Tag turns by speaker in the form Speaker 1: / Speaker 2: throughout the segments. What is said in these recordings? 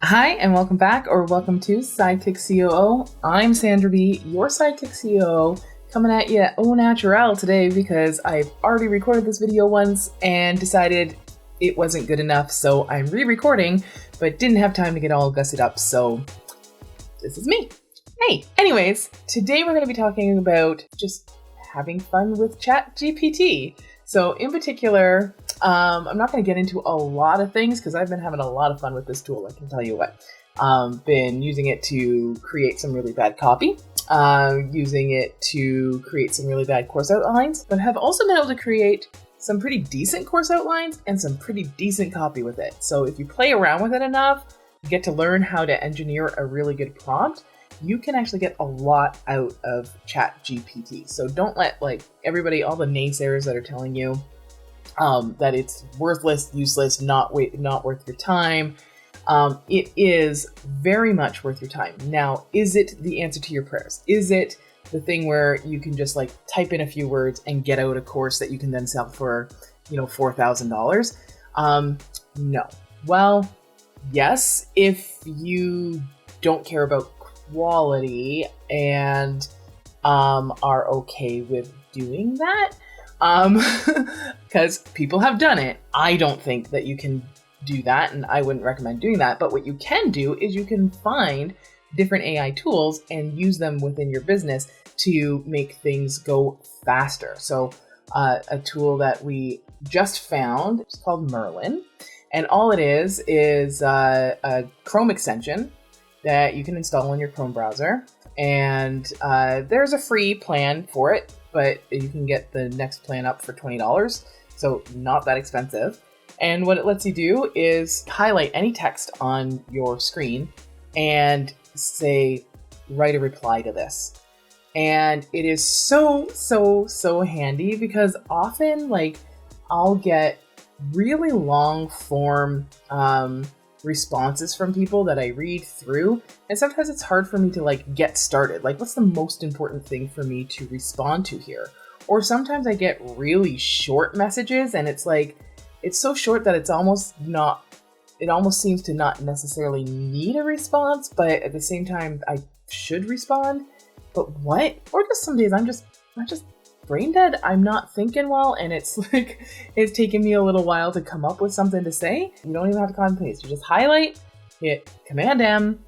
Speaker 1: Hi, and welcome back, or welcome to Sidekick COO. I'm Sandra B, your Sidekick COO, coming at you au naturel today because I've already recorded this video once and decided it wasn't good enough, so I'm re-recording, but didn't have time to get all gussied up, so this is me. Hey, anyways, today we're going to be talking about just having fun with ChatGPT. So in particular, I'm not going to get into a lot of things because I've been having a lot of fun with this tool, I can tell you what. Been using it to create some really bad copy, using it to create some really bad course outlines, but have also been able to create some pretty decent course outlines and some pretty decent copy with it. So if you play around with it enough, you get to learn how to engineer a really good prompt, you can actually get a lot out of ChatGPT. So don't let everybody, all the naysayers that are telling you that it's worthless, useless, not worth your time. It is very much worth your time. Now, is it the answer to your prayers? Is it the thing where you can just type in a few words and get out a course that you can then sell for, $4,000? No. Well, yes, if you don't care about quality and are okay with doing that, because people have done it. I don't think that you can do that, and I wouldn't recommend doing that. But what you can do is you can find different AI tools and use them within your business to make things go faster. So a tool that we just found is called Merlin, and all it is a Chrome extension that you can install in your Chrome browser. And there's a free plan for it, but you can get the next plan up for $20, so not that expensive. And what it lets you do is highlight any text on your screen and say, write a reply to this. And it is so handy because often I'll get really long form responses from people that I read through, and sometimes it's hard for me to get started. What's the most important thing for me to respond to here? Or sometimes I get really short messages, and it's so short that it almost seems to not necessarily need a response, but at the same time I should respond. But what? Or just some days I'm just brain dead. I'm not thinking well, and it's taken me a little while to come up with something to say. You don't even have to copy and paste. You just highlight, hit Command M,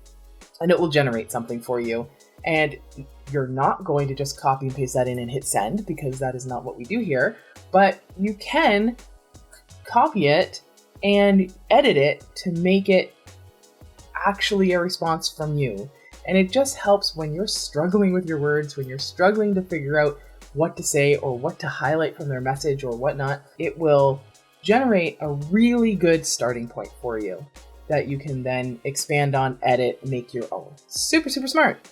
Speaker 1: and it will generate something for you. And you're not going to just copy and paste that in and hit send, because that is not what we do here. But you can copy it and edit it to make it actually a response from you. And it just helps when you're struggling with your words, when you're struggling to figure out what to say or what to highlight from their message or whatnot. It will generate a really good starting point for you that you can then expand on, edit, make your own. Super smart.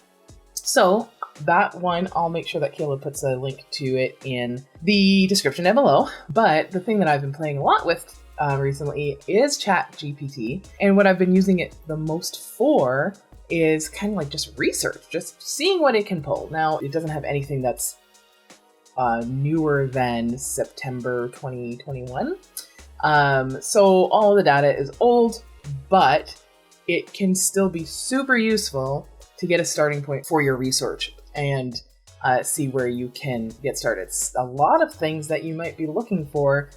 Speaker 1: So that one, I'll make sure that Kayla puts a link to it in the description down below. But the thing that I've been playing a lot with recently is ChatGPT. And what I've been using it the most for is kind of just research, just seeing what it can pull. Now, it doesn't have anything that's newer than September 2021. So all of the data is old, but it can still be super useful to get a starting point for your research and see where you can get started. A lot of things that you might be looking for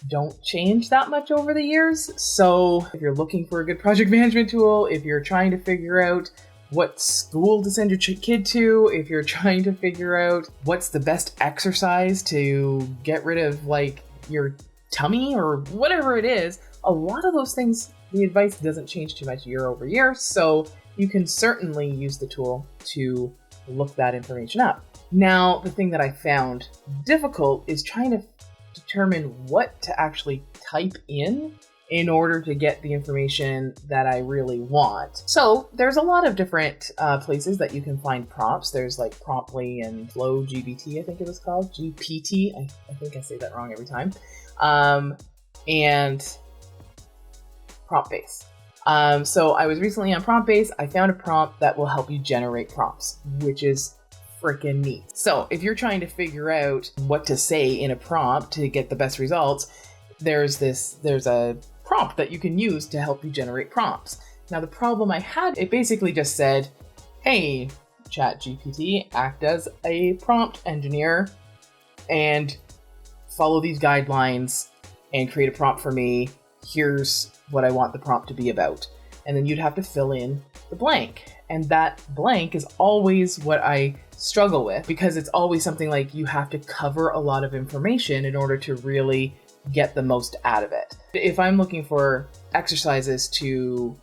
Speaker 1: don't change that much over the years. So if you're looking for a good project management tool, if you're trying to figure out what school to send your kid to, if you're trying to figure out what's the best exercise to get rid of your tummy or whatever it is, a lot of those things, the advice doesn't change too much year over year. So you can certainly use the tool to look that information up. Now, the thing that I found difficult is trying to determine what to actually type in order to get the information that I really want. So there's a lot of different places that you can find prompts. There's Promptly and Flow GBT, I think it was called. GPT, I think I say that wrong every time. And PromptBase. So I was recently on PromptBase. I found a prompt that will help you generate prompts, which is freaking neat. So if you're trying to figure out what to say in a prompt to get the best results, there's a prompt that you can use to help you generate prompts. Now, the problem I had, it basically just said, hey, ChatGPT, act as a prompt engineer and follow these guidelines and create a prompt for me. Here's what I want the prompt to be about. And then you'd have to fill in the blank. And that blank is always what I struggle with, because it's always something like you have to cover a lot of information in order to really get the most out of it. If I'm looking for exercises to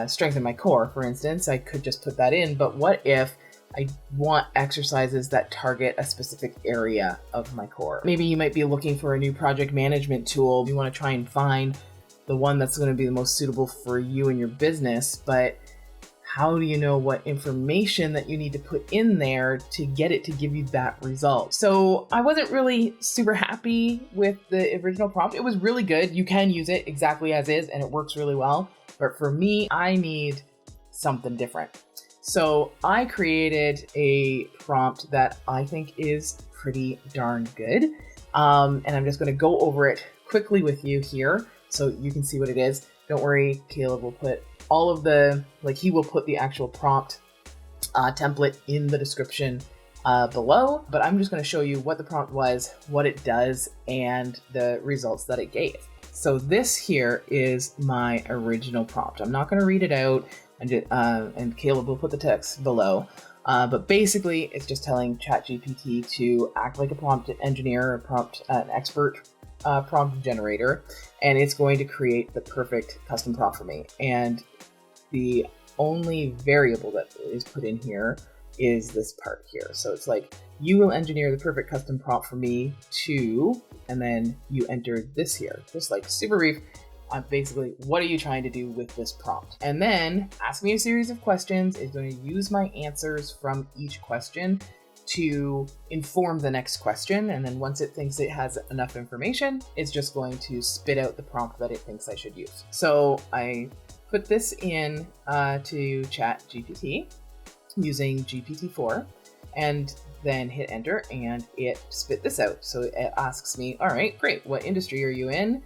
Speaker 1: strengthen my core, for instance, I could just put that in. But what if I want exercises that target a specific area of my core? Maybe you might be looking for a new project management tool. You want to try and find the one that's going to be the most suitable for you and your business, but how do you know what information that you need to put in there to get it to give you that result? So I wasn't really super happy with the original prompt. It was really good. You can use it exactly as is and it works really well. But for me, I need something different. So I created a prompt that I think is pretty darn good. And I'm just going to go over it quickly with you here so you can see what it is. Don't worry, Caleb will put all of the, he will put the actual prompt template in the description below, but I'm just going to show you what the prompt was, what it does, and the results that it gave. So this here is my original prompt. I'm not going to read it out, and Caleb will put the text below. But basically, it's just telling ChatGPT to act like a prompt engineer, an expert prompt generator, and it's going to create the perfect custom prompt for me. And the only variable that is put in here is this part here. So it's like, you will engineer the perfect custom prompt for me to, and then you enter this here, just like super brief. Basically, what are you trying to do with this prompt? And then ask me a series of questions. It's going to use my answers from each question to inform the next question. And then once it thinks it has enough information, it's just going to spit out the prompt that it thinks I should use. So I put this in to ChatGPT using GPT-4 and then hit enter and it spit this out. So it asks me, all right, great. What industry are you in?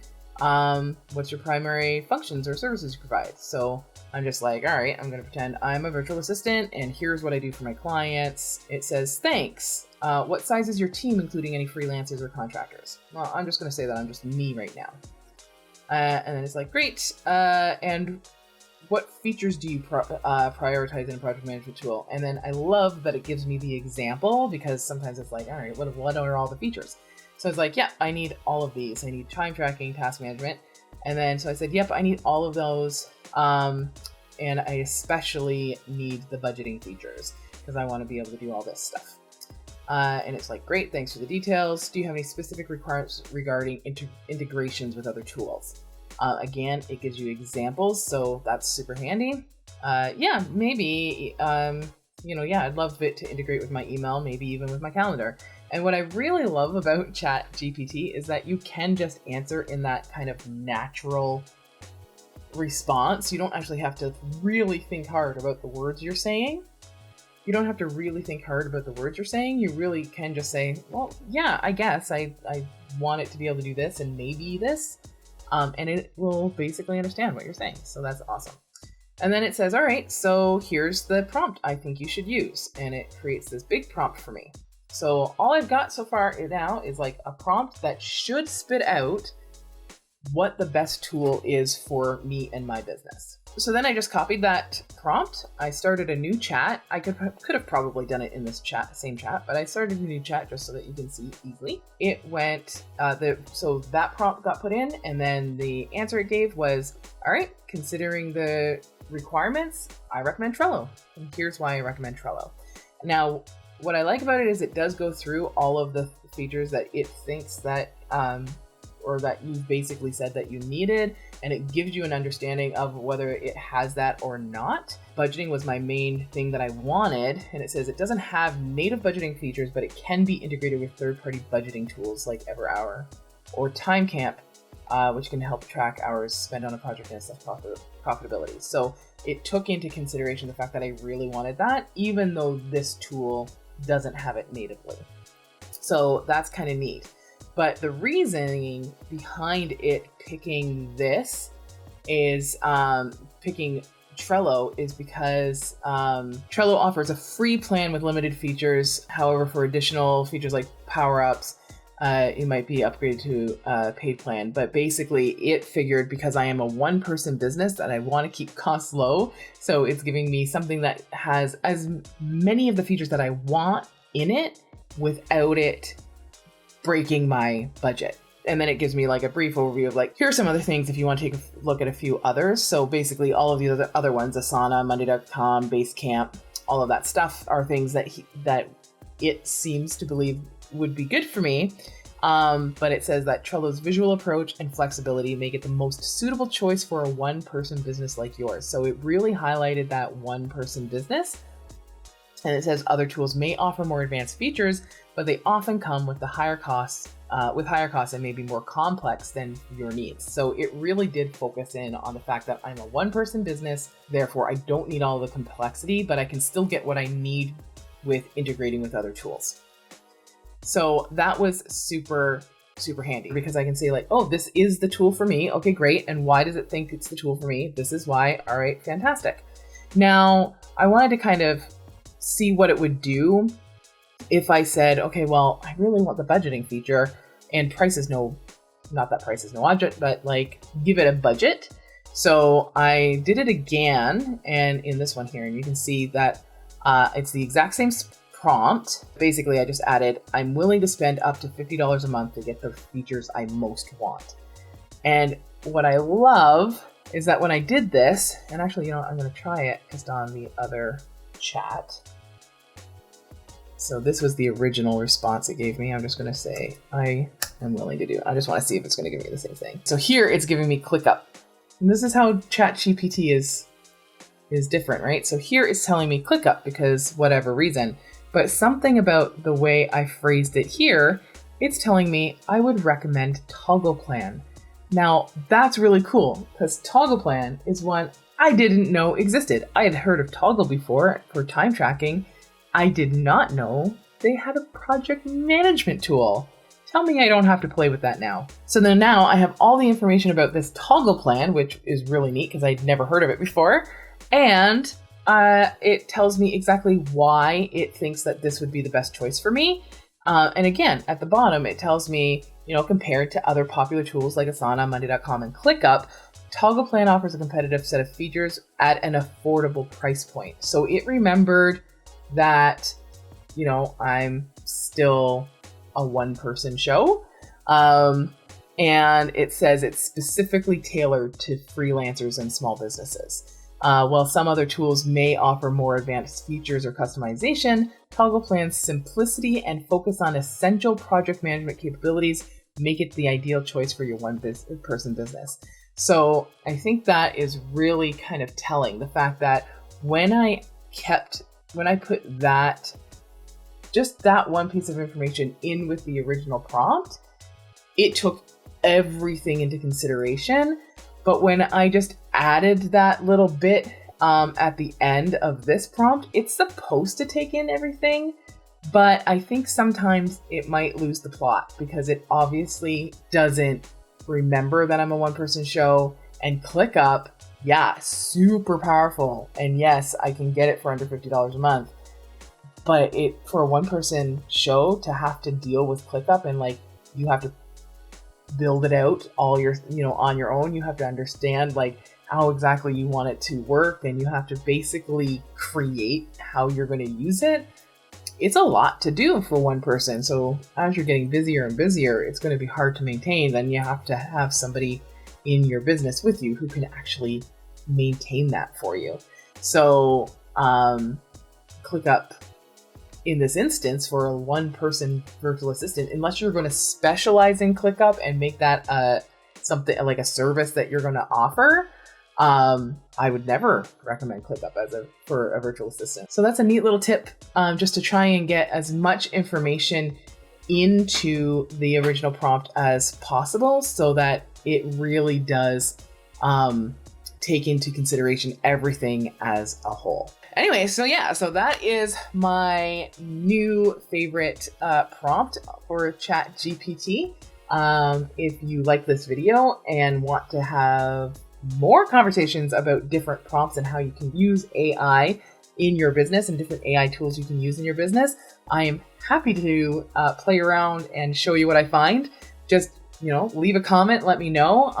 Speaker 1: What's your primary functions or services you provide? So I'm just like, all right, I'm going to pretend I'm a virtual assistant and here's what I do for my clients. It says, thanks. What size is your team, including any freelancers or contractors? Well, I'm just going to say that I'm just me right now. And then it's like, great. And what features do you prioritize in a project management tool? And then I love that it gives me the example, because sometimes it's like, all right, what are all the features? So it's like, yeah, I need all of these. I need time tracking, task management. And then, so I said, yep, I need all of those. And I especially need the budgeting features because I want to be able to do all this stuff. And it's like, great, thanks for the details. Do you have any specific requirements regarding integrations with other tools? Again, it gives you examples, so that's super handy. Yeah, maybe, I'd love it to integrate with my email, maybe even with my calendar. And what I really love about ChatGPT is that you can just answer in that kind of natural response. You don't actually have to really think hard about the words you're saying. You really can just say, well, yeah, I guess I want it to be able to do this and maybe this. And it will basically understand what you're saying. So that's awesome. And then it says, all right, so here's the prompt I think you should use. And it creates this big prompt for me. So all I've got so far now is like a prompt that should spit out what the best tool is for me and my business. So then I just copied that prompt. I started a new chat. I could have probably done it in this same chat, but I started a new chat just so that you can see easily. It went, so that prompt got put in, and then the answer it gave was, all right, considering the requirements, I recommend Trello. And here's why I recommend Trello. Now, what I like about it is it does go through all of the features that it thinks that, or that you basically said that you needed, and it gives you an understanding of whether it has that or not. Budgeting was my main thing that I wanted, and it says it doesn't have native budgeting features, but it can be integrated with third-party budgeting tools like EverHour or TimeCamp, which can help track hours spent on a project and assess profitability. So it took into consideration the fact that I really wanted that, even though this tool doesn't have it natively. So that's kind of neat. But the reasoning behind it picking this is picking Trello is because Trello offers a free plan with limited features. However, for additional features like power-ups, it might be upgraded to a paid plan. But basically, it figured because I am a one-person business that I want to keep costs low. So it's giving me something that has as many of the features that I want in it without it breaking my budget. And then it gives me like a brief overview of like, here are some other things if you want to take a look at a few others. So basically all of the other ones, Asana, Monday.com, Basecamp, all of that stuff are things that it seems to believe would be good for me. But it says that Trello's visual approach and flexibility make it the most suitable choice for a one-person business like yours. So it really highlighted that one-person business. And it says other tools may offer more advanced features, but they often come with higher costs and maybe more complex than your needs. So it really did focus in on the fact that I'm a one-person business, therefore I don't need all the complexity, but I can still get what I need with integrating with other tools. So that was super, super handy because I can say like, oh, this is the tool for me. Okay, great. And why does it think it's the tool for me? This is why. All right, fantastic. Now, I wanted to kind of see what it would do if I said, okay, well, I really want the budgeting feature and not that price is no object, but like give it a budget. So I did it again. And in this one here, and you can see that it's the exact same prompt. Basically, I just added, I'm willing to spend up to $50 a month to get the features I most want. And what I love is that when I did this, and actually, I'm going to try it just on the other chat. So this was the original response it gave me. I'm just going to say, I am willing to do it. I just want to see if it's going to give me the same thing. So here it's giving me ClickUp. And this is how ChatGPT is different, right? So here it's telling me ClickUp because whatever reason, but something about the way I phrased it here, it's telling me I would recommend Toggle Plan. Now that's really cool because Toggle Plan is one I didn't know existed. I had heard of Toggle before for time tracking. I did not know they had a project management tool. Tell me I don't have to play with that now. So then now I have all the information about this Toggle Plan, which is really neat because I'd never heard of it before. And it tells me exactly why it thinks that this would be the best choice for me. And again, at the bottom, it tells me, compared to other popular tools like Asana, Monday.com, and ClickUp, Toggle Plan offers a competitive set of features at an affordable price point. So it remembered that, I'm still a one-person show. And it says it's specifically tailored to freelancers and small businesses. While some other tools may offer more advanced features or customization, Toggle Plan's simplicity and focus on essential project management capabilities make it the ideal choice for your one-person business. So I think that is really kind of telling, the fact that when I put just that one piece of information in with the original prompt, it took everything into consideration. But when I just added that little bit at the end of this prompt, it's supposed to take in everything. But I think sometimes it might lose the plot because it obviously doesn't remember that I'm a one-person show. And ClickUp, yeah, super powerful. And yes, I can get it for under $50 a month. But for a one-person show to have to deal with ClickUp and like you have to build it out all on your own, you have to understand like how exactly you want it to work, and you have to basically create how you're going to use it. It's a lot to do for one person. So as you're getting busier and busier, it's going to be hard to maintain. Then you have to have somebody in your business with you who can actually maintain that for you. So ClickUp, in this instance, for a one-person virtual assistant, unless you're going to specialize in ClickUp and make that something like a service that you're going to offer, I would never recommend ClickUp for a virtual assistant. So that's a neat little tip, just to try and get as much information into the original prompt as possible so that it really does take into consideration everything as a whole. Anyway, so that is my new favorite prompt for ChatGPT. If you like this video and want to have more conversations about different prompts and how you can use AI in your business and different AI tools you can use in your business, I am happy to play around and show you what I find. Just, leave a comment, let me know.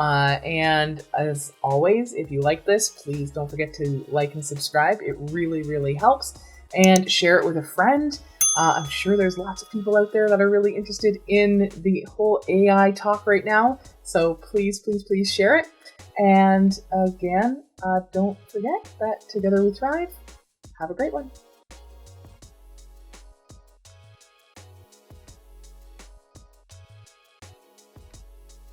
Speaker 1: And as always, if you like this, please don't forget to like and subscribe. It really, really helps. And share it with a friend. I'm sure there's lots of people out there that are really interested in the whole AI talk right now. So please, please, please share it. And again, don't forget that together we thrive. Have a great one.